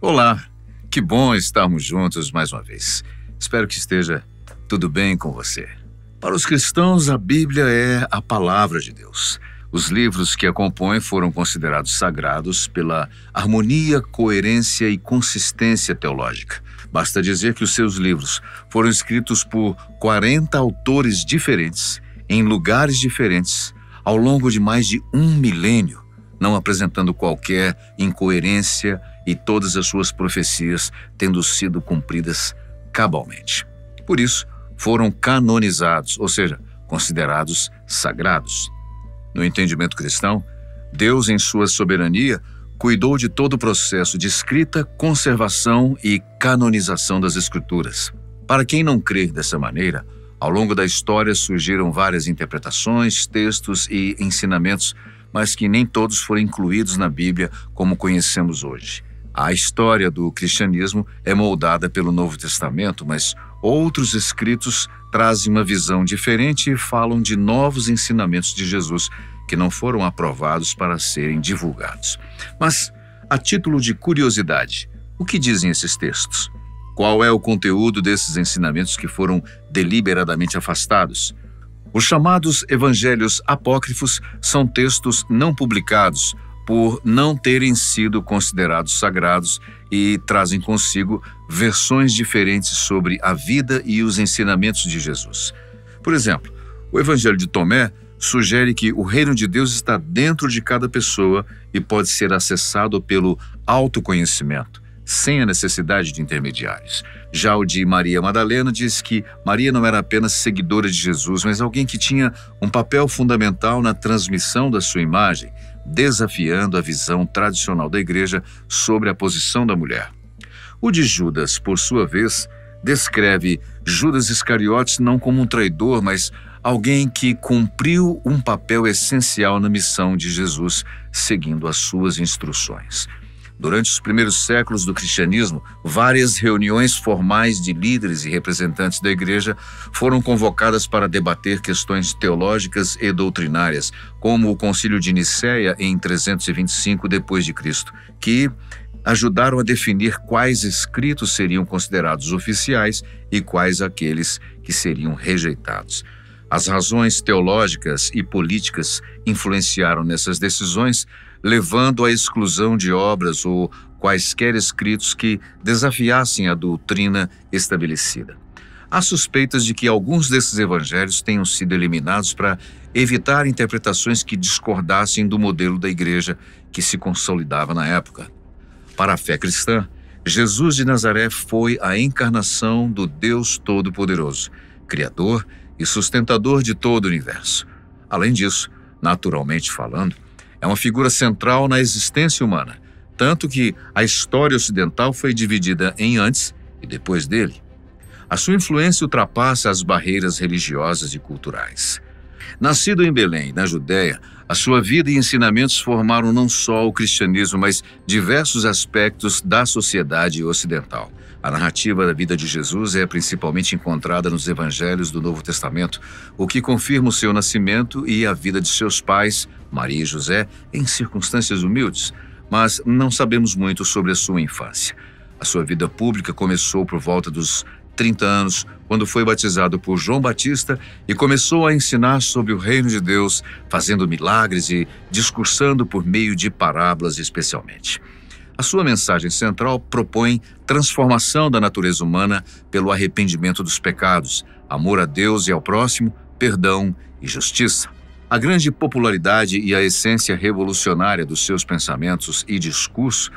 Olá, que bom estarmos juntos mais uma vez. Espero que esteja tudo bem com você. Para os cristãos, a Bíblia é a palavra de Deus. Os livros que a compõem foram considerados sagrados pela harmonia, coerência e consistência teológica. Basta dizer que os seus livros foram escritos por 40 autores diferentes, em lugares diferentes, ao longo de mais de 1 milênio, não apresentando qualquer incoerência e todas as suas profecias tendo sido cumpridas cabalmente. Por isso, foram canonizados, ou seja, considerados sagrados. No entendimento cristão, Deus, em sua soberania, cuidou de todo o processo de escrita, conservação e canonização das Escrituras. Para quem não crê dessa maneira, ao longo da história surgiram várias interpretações, textos e ensinamentos, mas que nem todos foram incluídos na Bíblia como conhecemos hoje. A história do cristianismo é moldada pelo Novo Testamento, mas outros escritos trazem uma visão diferente e falam de novos ensinamentos de Jesus que não foram aprovados para serem divulgados. Mas, a título de curiosidade, o que dizem esses textos? Qual é o conteúdo desses ensinamentos que foram deliberadamente afastados? Os chamados evangelhos apócrifos são textos não publicados, por não terem sido considerados sagrados e trazem consigo versões diferentes sobre a vida e os ensinamentos de Jesus. Por exemplo, o Evangelho de Tomé sugere que o reino de Deus está dentro de cada pessoa e pode ser acessado pelo autoconhecimento, sem a necessidade de intermediários. Já o de Maria Madalena diz que Maria não era apenas seguidora de Jesus, mas alguém que tinha um papel fundamental na transmissão da sua imagem, desafiando a visão tradicional da igreja sobre a posição da mulher. O de Judas, por sua vez, descreve Judas Iscariotes não como um traidor, mas alguém que cumpriu um papel essencial na missão de Jesus, seguindo as suas instruções. Durante os primeiros séculos do cristianismo, várias reuniões formais de líderes e representantes da igreja foram convocadas para debater questões teológicas e doutrinárias, como o Concílio de Nicéia em 325 d.C., que ajudaram a definir quais escritos seriam considerados oficiais e quais aqueles que seriam rejeitados. As razões teológicas e políticas influenciaram nessas decisões, levando à exclusão de obras ou quaisquer escritos que desafiassem a doutrina estabelecida. Há suspeitas de que alguns desses evangelhos tenham sido eliminados para evitar interpretações que discordassem do modelo da igreja que se consolidava na época. Para a fé cristã, Jesus de Nazaré foi a encarnação do Deus Todo-Poderoso, Criador e sustentador de todo o universo. Além disso, naturalmente falando, é uma figura central na existência humana, tanto que a história ocidental foi dividida em antes e depois dele. A sua influência ultrapassa as barreiras religiosas e culturais. Nascido em Belém, na Judéia, a sua vida e ensinamentos formaram não só o cristianismo, mas diversos aspectos da sociedade ocidental. A narrativa da vida de Jesus é principalmente encontrada nos evangelhos do Novo Testamento, o que confirma o seu nascimento e a vida de seus pais, Maria e José, em circunstâncias humildes, mas não sabemos muito sobre a sua infância. A sua vida pública começou por volta dos 30 anos, quando foi batizado por João Batista e começou a ensinar sobre o reino de Deus, fazendo milagres e discursando por meio de parábolas especialmente. A sua mensagem central propõe transformação da natureza humana pelo arrependimento dos pecados, amor a Deus e ao próximo, perdão e justiça. A grande popularidade e a essência revolucionária dos seus pensamentos e discurso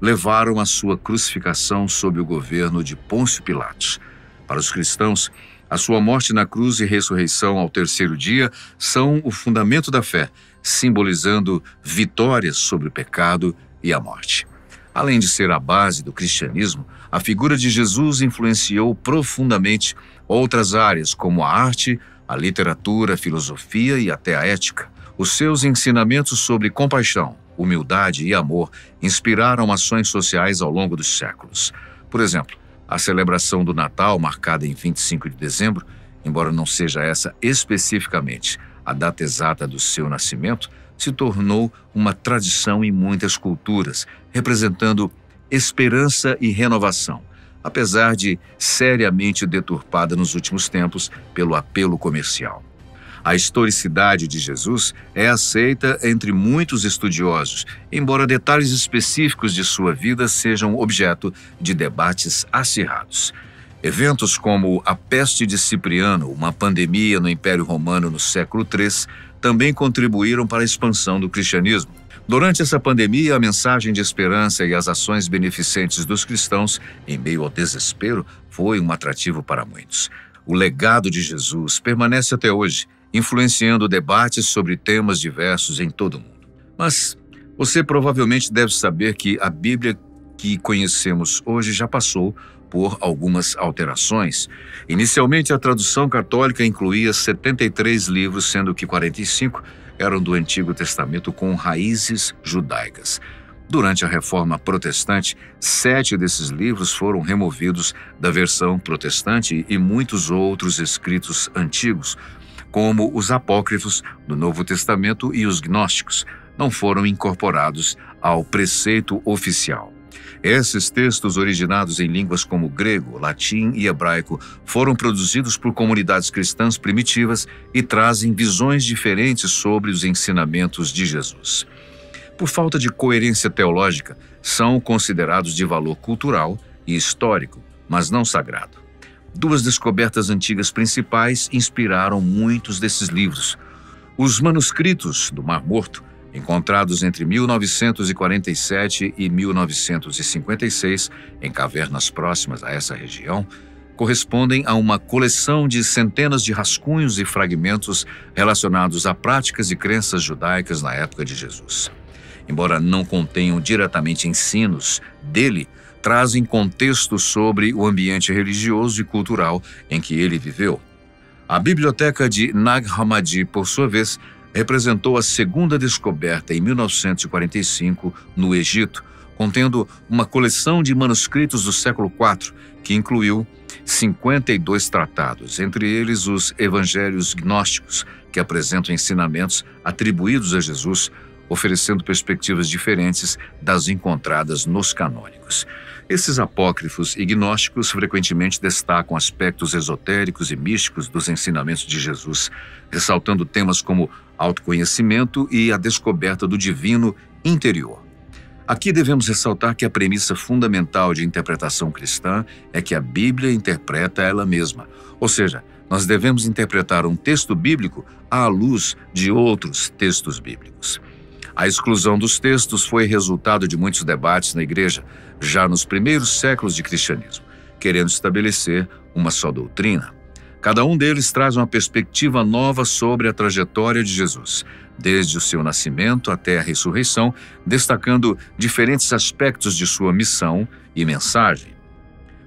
levaram à sua crucificação sob o governo de Pôncio Pilatos. Para os cristãos, a sua morte na cruz e ressurreição ao terceiro dia são o fundamento da fé, simbolizando vitórias sobre o pecado e a morte. Além de ser a base do cristianismo, a figura de Jesus influenciou profundamente outras áreas, como a arte, a literatura, a filosofia e até a ética. Os seus ensinamentos sobre compaixão, humildade e amor inspiraram ações sociais ao longo dos séculos. Por exemplo, a celebração do Natal, marcada em 25 de dezembro, embora não seja essa especificamente a data exata do seu nascimento, se tornou uma tradição em muitas culturas, representando esperança e renovação, apesar de seriamente deturpada nos últimos tempos pelo apelo comercial. A historicidade de Jesus é aceita entre muitos estudiosos, embora detalhes específicos de sua vida sejam objeto de debates acirrados. Eventos como a peste de Cipriano, uma pandemia no Império Romano no século III, também contribuíram para a expansão do cristianismo. Durante essa pandemia, a mensagem de esperança e as ações beneficentes dos cristãos, em meio ao desespero, foi um atrativo para muitos. O legado de Jesus permanece até hoje, influenciando debates sobre temas diversos em todo o mundo. Mas você provavelmente deve saber que a Bíblia que conhecemos hoje já passou por algumas alterações. Inicialmente, a tradução católica incluía 73 livros, sendo que 45 eram do Antigo Testamento com raízes judaicas. Durante a Reforma Protestante, 7 desses livros foram removidos da versão protestante e muitos outros escritos antigos, como os apócrifos do Novo Testamento e os gnósticos, não foram incorporados ao preceito oficial. Esses textos, originados em línguas como grego, latim e hebraico, foram produzidos por comunidades cristãs primitivas e trazem visões diferentes sobre os ensinamentos de Jesus. Por falta de coerência teológica, são considerados de valor cultural e histórico, mas não sagrado. 2 descobertas antigas principais inspiraram muitos desses livros. Os manuscritos do Mar Morto, encontrados entre 1947 e 1956 em cavernas próximas a essa região, correspondem a uma coleção de centenas de rascunhos e fragmentos relacionados a práticas e crenças judaicas na época de Jesus. Embora não contenham diretamente ensinos dele, trazem contexto sobre o ambiente religioso e cultural em que ele viveu. A biblioteca de Nag Hammadi, por sua vez, representou a segunda descoberta em 1945 no Egito, contendo uma coleção de manuscritos do século IV, que incluiu 52 tratados, entre eles os evangelhos gnósticos, que apresentam ensinamentos atribuídos a Jesus, oferecendo perspectivas diferentes das encontradas nos canônicos. Esses apócrifos e gnósticos frequentemente destacam aspectos esotéricos e místicos dos ensinamentos de Jesus, ressaltando temas como autoconhecimento e a descoberta do divino interior. Aqui devemos ressaltar que a premissa fundamental de interpretação cristã é que a Bíblia interpreta ela mesma, ou seja, nós devemos interpretar um texto bíblico à luz de outros textos bíblicos. A exclusão dos textos foi resultado de muitos debates na Igreja, já nos primeiros séculos de cristianismo, querendo estabelecer uma só doutrina. Cada um deles traz uma perspectiva nova sobre a trajetória de Jesus, desde o seu nascimento até a ressurreição, destacando diferentes aspectos de sua missão e mensagem.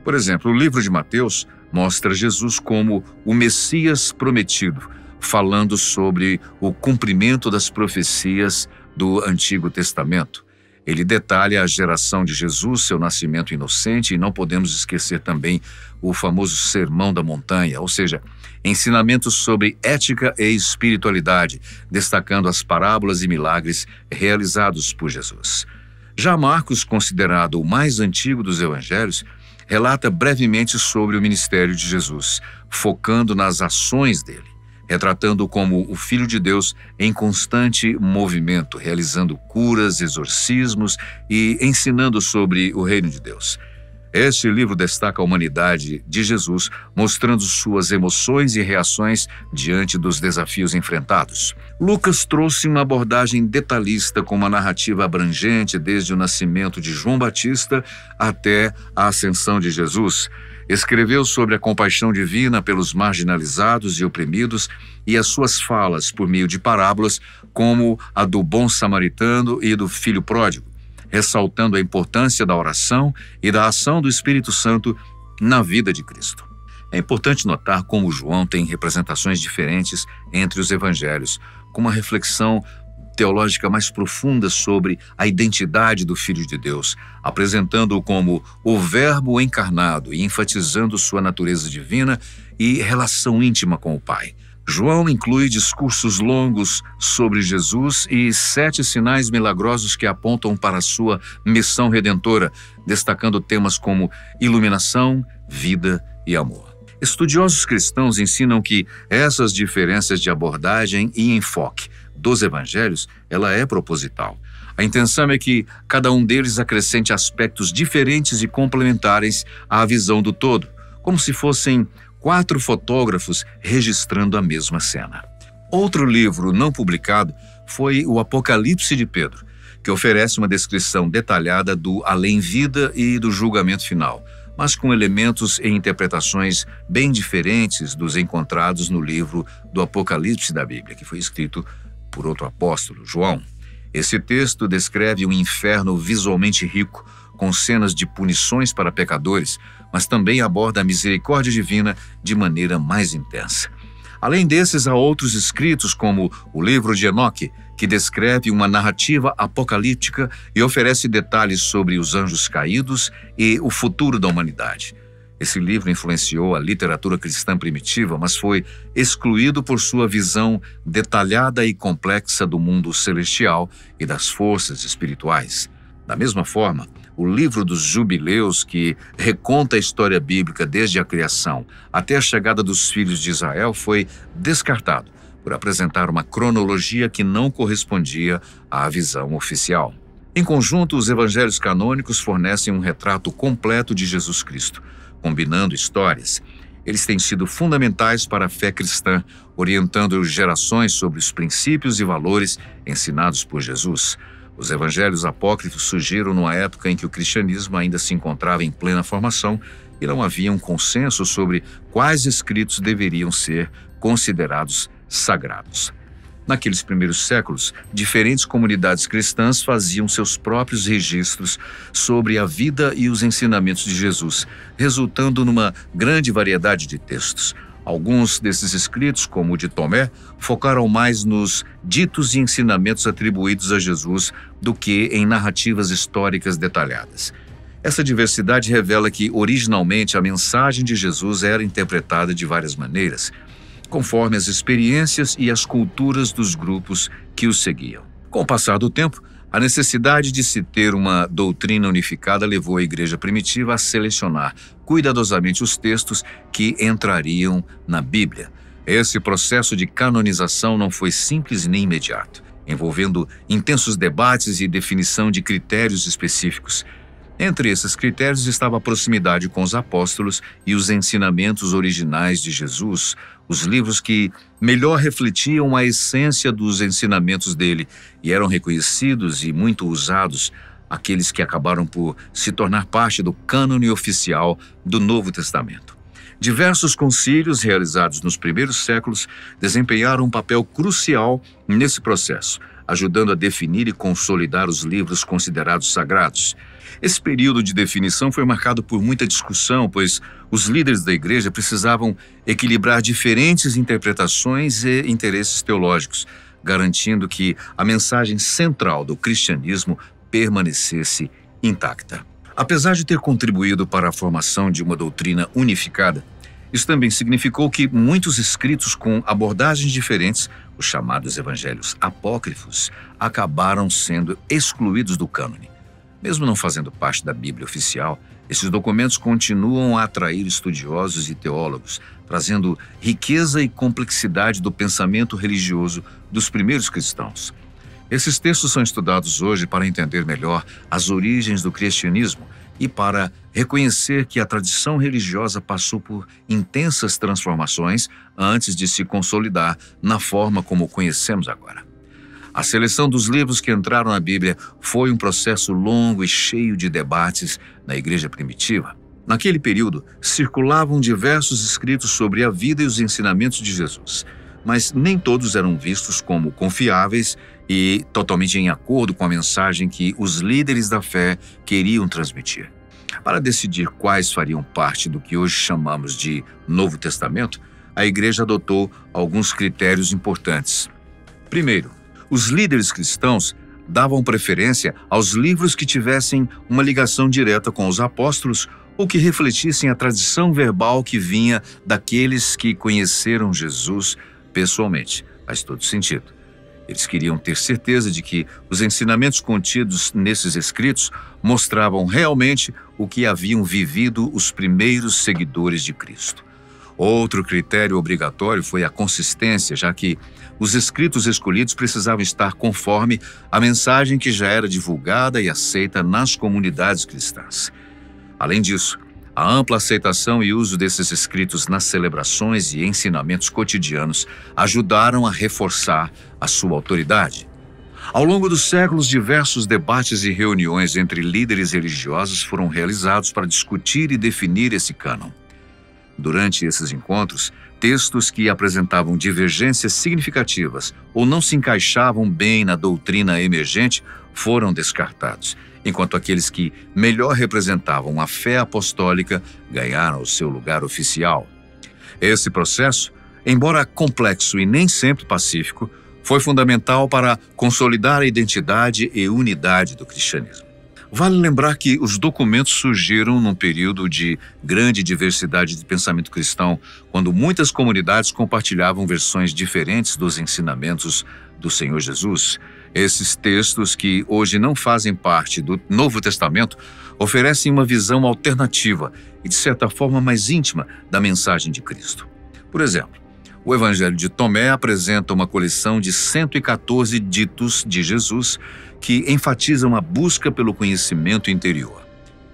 Por exemplo, o livro de Mateus mostra Jesus como o Messias prometido, falando sobre o cumprimento das profecias do Antigo Testamento. Ele detalha a geração de Jesus, seu nascimento inocente, e não podemos esquecer também o famoso Sermão da Montanha, ou seja, ensinamentos sobre ética e espiritualidade, destacando as parábolas e milagres realizados por Jesus. Já Marcos, considerado o mais antigo dos evangelhos, relata brevemente sobre o ministério de Jesus, focando nas ações dele, retratando-o como o Filho de Deus em constante movimento, realizando curas, exorcismos e ensinando sobre o reino de Deus. Este livro destaca a humanidade de Jesus, mostrando suas emoções e reações diante dos desafios enfrentados. Lucas trouxe uma abordagem detalhista com uma narrativa abrangente desde o nascimento de João Batista até a ascensão de Jesus. Escreveu sobre a compaixão divina pelos marginalizados e oprimidos e as suas falas por meio de parábolas, como a do bom samaritano e do filho pródigo, ressaltando a importância da oração e da ação do Espírito Santo na vida de Cristo. É importante notar como João tem representações diferentes entre os evangelhos, com uma reflexão teológica mais profunda sobre a identidade do Filho de Deus, apresentando-o como o Verbo encarnado e enfatizando sua natureza divina e relação íntima com o Pai. João inclui discursos longos sobre Jesus e 7 sinais milagrosos que apontam para a sua missão redentora, destacando temas como iluminação, vida e amor. Estudiosos cristãos ensinam que essas diferenças de abordagem e enfoque dos evangelhos, ela é proposital. A intenção é que cada um deles acrescente aspectos diferentes e complementares à visão do todo, como se fossem 4 fotógrafos registrando a mesma cena. Outro livro não publicado foi o Apocalipse de Pedro, que oferece uma descrição detalhada do além-vida e do julgamento final, mas com elementos e interpretações bem diferentes dos encontrados no livro do Apocalipse da Bíblia, que foi escrito por outro apóstolo, João. Esse texto descreve um inferno visualmente rico, com cenas de punições para pecadores, mas também aborda a misericórdia divina de maneira mais intensa. Além desses, há outros escritos, como o livro de Enoque, que descreve uma narrativa apocalíptica e oferece detalhes sobre os anjos caídos e o futuro da humanidade. Esse livro influenciou a literatura cristã primitiva, mas foi excluído por sua visão detalhada e complexa do mundo celestial e das forças espirituais. Da mesma forma, o livro dos Jubileus, que reconta a história bíblica desde a criação até a chegada dos filhos de Israel, foi descartado por apresentar uma cronologia que não correspondia à visão oficial. Em conjunto, os evangelhos canônicos fornecem um retrato completo de Jesus Cristo, combinando histórias. Eles têm sido fundamentais para a fé cristã, orientando gerações sobre os princípios e valores ensinados por Jesus. Os evangelhos apócrifos surgiram numa época em que o cristianismo ainda se encontrava em plena formação e não havia um consenso sobre quais escritos deveriam ser considerados sagrados. Naqueles primeiros séculos, diferentes comunidades cristãs faziam seus próprios registros sobre a vida e os ensinamentos de Jesus, resultando numa grande variedade de textos. Alguns desses escritos, como o de Tomé, focaram mais nos ditos e ensinamentos atribuídos a Jesus do que em narrativas históricas detalhadas. Essa diversidade revela que, originalmente, a mensagem de Jesus era interpretada de várias maneiras, conforme as experiências e as culturas dos grupos que o seguiam. Com o passar do tempo, a necessidade de se ter uma doutrina unificada levou a igreja primitiva a selecionar cuidadosamente os textos que entrariam na Bíblia. Esse processo de canonização não foi simples nem imediato, envolvendo intensos debates e definição de critérios específicos. Entre esses critérios estava a proximidade com os apóstolos e os ensinamentos originais de Jesus, os livros que melhor refletiam a essência dos ensinamentos dele e eram reconhecidos e muito usados, aqueles que acabaram por se tornar parte do cânone oficial do Novo Testamento. Diversos concílios realizados nos primeiros séculos desempenharam um papel crucial nesse processo, ajudando a definir e consolidar os livros considerados sagrados. Esse período de definição foi marcado por muita discussão, pois os líderes da igreja precisavam equilibrar diferentes interpretações e interesses teológicos, garantindo que a mensagem central do cristianismo permanecesse intacta. Apesar de ter contribuído para a formação de uma doutrina unificada, isso também significou que muitos escritos com abordagens diferentes, os chamados evangelhos apócrifos, acabaram sendo excluídos do cânone. Mesmo não fazendo parte da Bíblia oficial, esses documentos continuam a atrair estudiosos e teólogos, trazendo riqueza e complexidade do pensamento religioso dos primeiros cristãos. Esses textos são estudados hoje para entender melhor as origens do cristianismo e para reconhecer que a tradição religiosa passou por intensas transformações antes de se consolidar na forma como conhecemos agora. A seleção dos livros que entraram na Bíblia foi um processo longo e cheio de debates na igreja primitiva. Naquele período, circulavam diversos escritos sobre a vida e os ensinamentos de Jesus, mas nem todos eram vistos como confiáveis e totalmente em acordo com a mensagem que os líderes da fé queriam transmitir. Para decidir quais fariam parte do que hoje chamamos de Novo Testamento, a igreja adotou alguns critérios importantes. Primeiro, os líderes cristãos davam preferência aos livros que tivessem uma ligação direta com os apóstolos ou que refletissem a tradição verbal que vinha daqueles que conheceram Jesus pessoalmente, faz todo sentido. Eles queriam ter certeza de que os ensinamentos contidos nesses escritos mostravam realmente o que haviam vivido os primeiros seguidores de Cristo. Outro critério obrigatório foi a consistência, já que os escritos escolhidos precisavam estar conforme a mensagem que já era divulgada e aceita nas comunidades cristãs. Além disso, a ampla aceitação e uso desses escritos nas celebrações e ensinamentos cotidianos ajudaram a reforçar a sua autoridade. Ao longo dos séculos, diversos debates e reuniões entre líderes religiosos foram realizados para discutir e definir esse cânon. Durante esses encontros, textos que apresentavam divergências significativas ou não se encaixavam bem na doutrina emergente foram descartados, enquanto aqueles que melhor representavam a fé apostólica ganharam o seu lugar oficial. Esse processo, embora complexo e nem sempre pacífico, foi fundamental para consolidar a identidade e unidade do cristianismo. Vale lembrar que os documentos surgiram num período de grande diversidade de pensamento cristão, quando muitas comunidades compartilhavam versões diferentes dos ensinamentos do Senhor Jesus. Esses textos, que hoje não fazem parte do Novo Testamento, oferecem uma visão alternativa e, de certa forma, mais íntima da mensagem de Cristo. Por exemplo, o Evangelho de Tomé apresenta uma coleção de 114 ditos de Jesus que enfatizam a busca pelo conhecimento interior.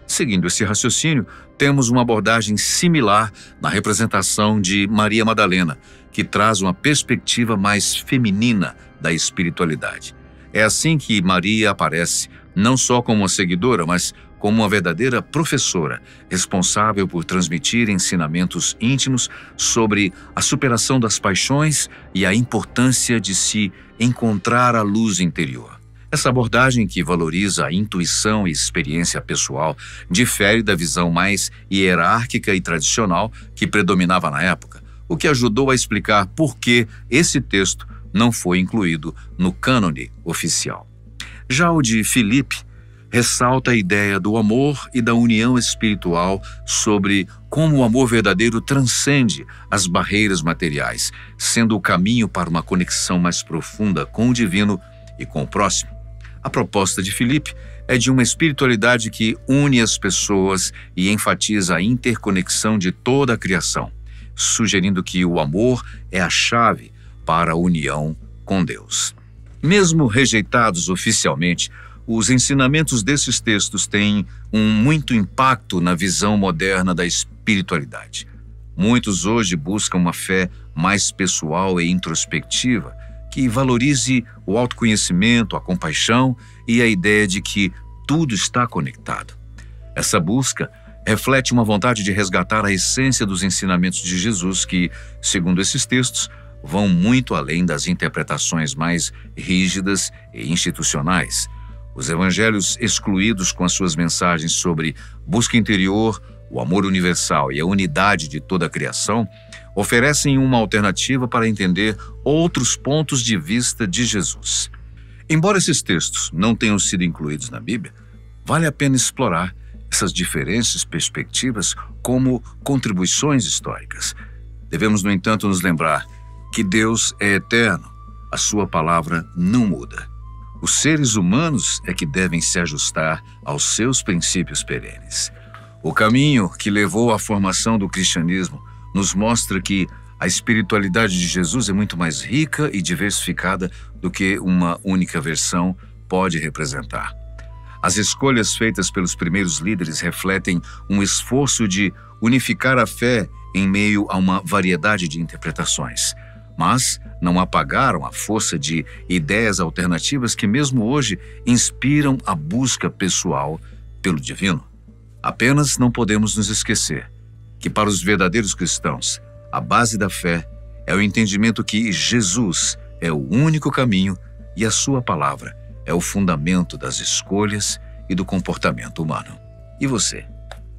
Seguindo esse raciocínio, temos uma abordagem similar na representação de Maria Madalena, que traz uma perspectiva mais feminina da espiritualidade. É assim que Maria aparece não só como uma seguidora, mas como uma verdadeira professora, responsável por transmitir ensinamentos íntimos sobre a superação das paixões e a importância de se encontrar a luz interior. Essa abordagem, que valoriza a intuição e experiência pessoal, difere da visão mais hierárquica e tradicional que predominava na época, o que ajudou a explicar por que esse texto não foi incluído no cânone oficial. Já o de Filipe ressalta a ideia do amor e da união espiritual, sobre como o amor verdadeiro transcende as barreiras materiais, sendo o caminho para uma conexão mais profunda com o divino e com o próximo. A proposta de Filipe é de uma espiritualidade que une as pessoas e enfatiza a interconexão de toda a criação, sugerindo que o amor é a chave para a união com Deus. Mesmo rejeitados oficialmente, os ensinamentos desses textos têm muito impacto na visão moderna da espiritualidade. Muitos hoje buscam uma fé mais pessoal e introspectiva, que valorize o autoconhecimento, a compaixão e a ideia de que tudo está conectado. Essa busca reflete uma vontade de resgatar a essência dos ensinamentos de Jesus que, segundo esses textos, vão muito além das interpretações mais rígidas e institucionais. Os evangelhos, excluídos com as suas mensagens sobre busca interior, o amor universal e a unidade de toda a criação, oferecem uma alternativa para entender outros pontos de vista de Jesus. Embora esses textos não tenham sido incluídos na Bíblia, vale a pena explorar essas diferentes perspectivas como contribuições históricas. Devemos, no entanto, nos lembrar que Deus é eterno, a sua palavra não muda. Os seres humanos é que devem se ajustar aos seus princípios perenes. O caminho que levou à formação do cristianismo nos mostra que a espiritualidade de Jesus é muito mais rica e diversificada do que uma única versão pode representar. As escolhas feitas pelos primeiros líderes refletem um esforço de unificar a fé em meio a uma variedade de interpretações, mas não apagaram a força de ideias alternativas que mesmo hoje inspiram a busca pessoal pelo divino. Apenas não podemos nos esquecer que, para os verdadeiros cristãos, a base da fé é o entendimento que Jesus é o único caminho e a sua palavra é o fundamento das escolhas e do comportamento humano. E você?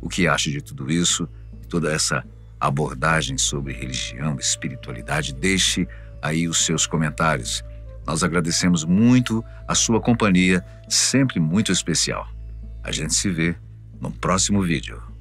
O que acha de tudo isso? Toda essa abordagem sobre religião e espiritualidade? Deixe aí os seus comentários. Nós agradecemos muito a sua companhia, sempre muito especial. A gente se vê no próximo vídeo.